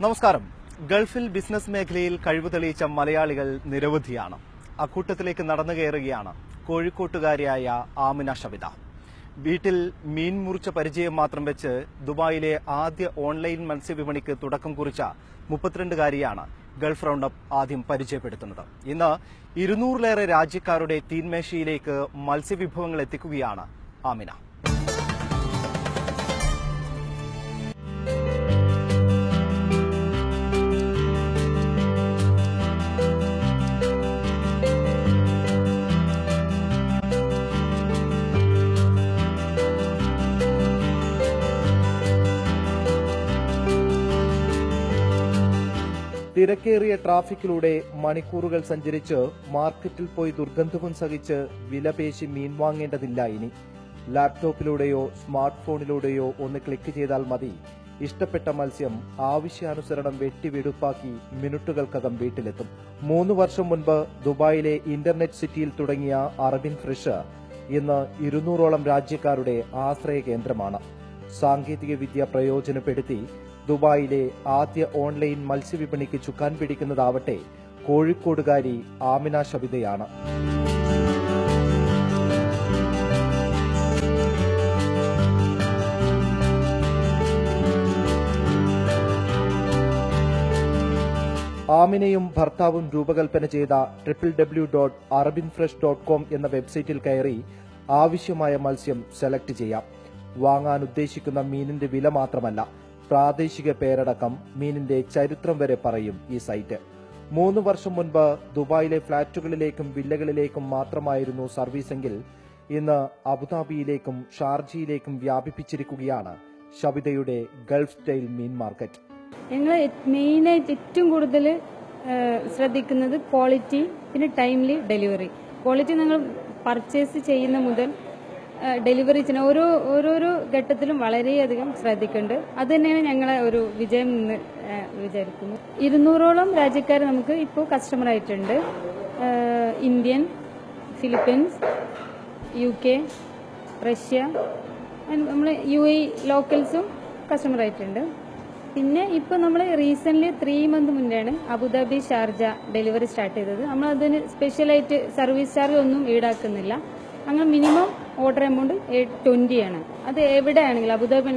നമസ്കാരം. ഗൾഫിൽ ബിസിനസ് മേഖലയിൽ കഴിവ് തെളിയിച്ച മലയാളികൾ നിരവധിയാണ്. അക്കൂട്ടത്തിലേക്ക് നടന്നു കയറുകയാണ് കോഴിക്കോട്ടുകാരിയായ ആമിന ഷബിത. വീട്ടിൽ മീൻ മുറിച്ച പരിചയം മാത്രം വെച്ച് ദുബായിലെ ആദ്യ ഓൺലൈൻ മത്സ്യവിപണിക്ക് തുടക്കം കുറിച്ച 32-കാരിയാണ് ഗൾഫ് റൗണ്ടപ്പ് ആദ്യം പരിചയപ്പെടുത്തുന്നത്. ഇന്ന് 200-ലേറെ രാജ്യക്കാരുടെ തീൻമേശയിലേക്ക് മത്സ്യവിഭവങ്ങൾ എത്തിക്കുകയാണ് ആമിന. തിരക്കേറിയ ട്രാഫിക്കിലൂടെ മണിക്കൂറുകൾ സഞ്ചരിച്ച് മാർക്കറ്റിൽ പോയി ദുർഗന്ധവും സഹിച്ച് വിലപേശി മീൻ വാങ്ങേണ്ടതില്ല. ഇനി ലാപ്ടോപ്പിലൂടെയോ സ്മാർട്ട് ഫോണിലൂടെയോ ഒന്ന് ക്ലിക്ക് ചെയ്താൽ മതി. ഇഷ്ടപ്പെട്ട മത്സ്യം ആവശ്യാനുസരണം വെട്ടിവെടുപ്പാക്കി മിനിറ്റുകൾക്കകം വീട്ടിലെത്തും. 3 വർഷം മുൻപ് ദുബായിലെ ഇന്റർനെറ്റ് സിറ്റിയിൽ തുടങ്ങിയ അറബിൻ ഫ്രഷ് ഇന്ന് 200ഓളം രാജ്യക്കാരുടെ ആശ്രയ കേന്ദ്രമാണ്. സാങ്കേതിക വിദ്യ പ്രയോജനപ്പെടുത്തി ദുബായിലെ ആദ്യ ഓൺലൈൻ മത്സ്യവിപണിക്ക് ചുക്കാൻ പിടിക്കുന്നതാവട്ടെ കോഴിക്കോടുകാരി ആമിന ഷബിതയാണ്. ആമിനയും ഭർത്താവും രൂപകൽപ്പന ചെയ്ത www.arabinfresh.com എന്ന വെബ്സൈറ്റിൽ കയറി ആവശ്യമായ മത്സ്യം സെലക്ട് ചെയ്യാം. വാങ്ങാൻ ഉദ്ദേശിക്കുന്ന മീനിന്റെ വില മാത്രമല്ല, പ്രാദേശിക പേരടക്കം മീനിന്റെ ചരിത്രം വരെ പറയും ഈ സൈറ്റ്. 3 വർഷം മുൻപ് ദുബായിലെ ഫ്ളാറ്റുകളിലേക്കും വില്ലകളിലേക്കും മാത്രമായിരുന്നു സർവീസെങ്കിൽ ഇന്ന് അബുദാബിയിലേക്കും ഷാർജയിലേക്കും വ്യാപിപ്പിച്ചിരിക്കുകയാണ് ഷബിതയുടെ ഗൾഫ് സ്റ്റൈൽ മീൻ മാർക്കറ്റ്. ഞങ്ങൾ മെയിനായിട്ട് ഏറ്റവും കൂടുതൽ ശ്രദ്ധിക്കുന്നത് ക്വാളിറ്റി, പിന്നെ ടൈംലി ഡെലിവറി. ക്വാളിറ്റി ഞങ്ങൾ പർച്ചേസ് ചെയ്യുന്ന മുതൽ ഡെലിവറി ചെയ്യുന്ന ഓരോരോ ഘട്ടത്തിലും വളരെയധികം ശ്രദ്ധിക്കുന്നുണ്ട്. അത് തന്നെയാണ് ഞങ്ങളെ ഒരു വിജയം എന്ന് വിചാരിക്കുന്നു. 200ഓളം രാജ്യക്കാർ നമുക്ക് ഇപ്പോൾ കസ്റ്റമർ ആയിട്ടുണ്ട്. ഇന്ത്യൻ, ഫിലിപ്പീൻസ്, UK, റഷ്യ, നമ്മൾ UAE ലോക്കൽസും കസ്റ്റമർ ആയിട്ടുണ്ട്. പിന്നെ ഇപ്പോൾ നമ്മൾ റീസെൻ്റ്ലി 3 മന്ത് മുന്നെയാണ് അബുദാബി ഷാർജ ഡെലിവറി സ്റ്റാർട്ട് ചെയ്തത്. നമ്മൾ അതിന് സ്പെഷ്യലായിട്ട് സർവീസ് ചാർജ് ഒന്നും ഈടാക്കുന്നില്ല. അങ്ങനെ മിനിമം ഓർഡർ എമൗണ്ട് 20 ആണ്. അത് എവിടെയാണെങ്കിലും അബുദാബി